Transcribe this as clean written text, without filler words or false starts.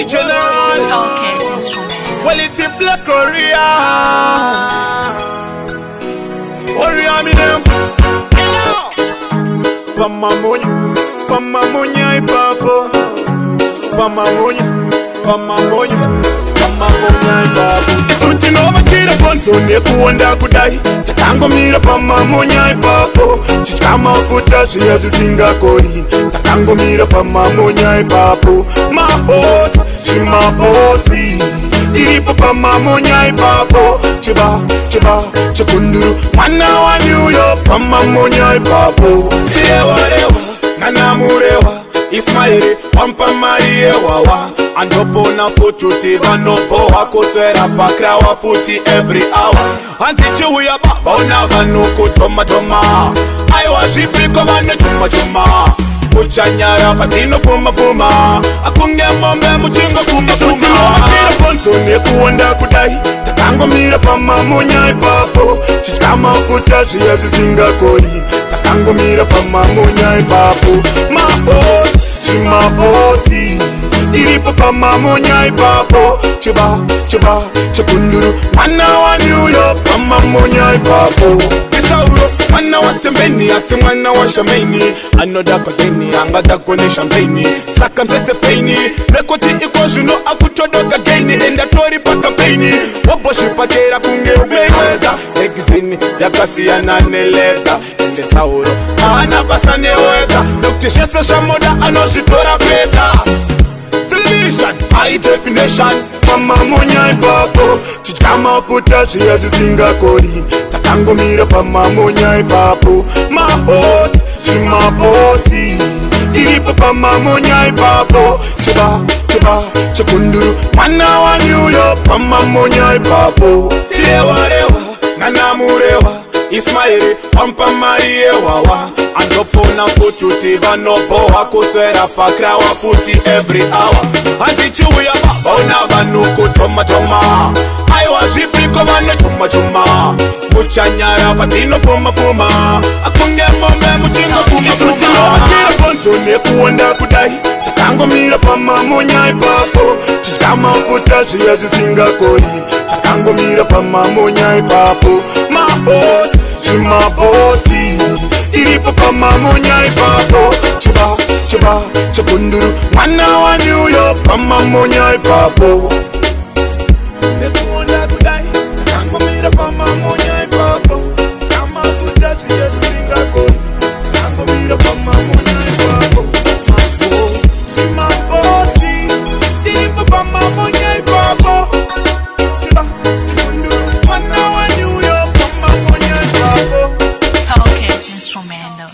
General. Well, it's in Black Korea. Korea, me them. Pamamonya ipapo. Pamamonya ipapo. Suti nova tira bonzo nekuonda kudai. Takangomira pamamonya ipapo. Chichama futa zviya zvisingakoni. Takangomira pamamonya ipapo. Mabosi, zvimabosi. Tiripo pamamonya ipapo. Chiba, chikunduru. Mwana wanyuyo pamamonya ipapo. Chirewa, nanamurewa. Ismaili, wampa marie wawa. Andopona fututi vanopo wakoswera pakra wafuti every hour. Antichiwu ya baba unavanuku toma. Aiwa zhipiko vane chuma. Kuchanyara patino puma. Akunge mombe muchingo kuma. Chira bonzo nekuonda kudai. Takangomira pamamonya ipapo. Chichama futa zviya zvisingakoni. Takangomira pamamonya ipapo. Mabosi, zvimabosi. Tiripo pamamonya ipapo. Chiba, chikunduru. Mwana wanyuyo pamamonya ipapo. Kisauro, mwana wa stembeni. Asi mwana wa shameni. Anoda kodeni, angada kone champagne. Saka mtese peini. Rekoti iko juno akutodoga gaini. Enda tori pa kampeni. Waboshi patera kunge umeweza. Egizini, yakasi ya naneleta. Ende sauro, ana pasane weta. Dr. Shesa Shamoda, anoshitora feta. High definition. Pamamonya ipapo. Chichama futa zviya zvisingakoni. Takangomira pamamonya ipapo. Mabosi, zvimabosi. Tiripo pamamonya ipapo. Chiba, chikunduru. Mwana wanyuyo pamamonya ipapo. Chirewa, nanamurewa. Ismaili, wampa marie wawa. Andopona fututi vanopo wakoswera pakra wafuti every hour. Antichiwu ya baba unavanuku toma. Aiwa zhipiko vane chuma. Kuchanyara patino puma. Akunge mombe muchingo kuma. Suti nova tira bonzo nekuonda kudai. Takangomira pamamonya ipapo. Chichama futa zviya zvisingakoni. Takangomira pamamonya ipapo. Mabosi, zvimabosi. Tiripo pamamonya ipapo. Chiba, chikunduru. Mwana wanyuyo pamamonya ipapo. Nekuonda kudai. Takangomira pamamonya ipapo. Chama futa zviya zvisingakoni. Takangomira pamamonya ipapo. Mabosi, tiripo pamamonya ipapo. Chiba, chikunduru. Mwana wanyuyo pamamonya ipapo. Instrumental.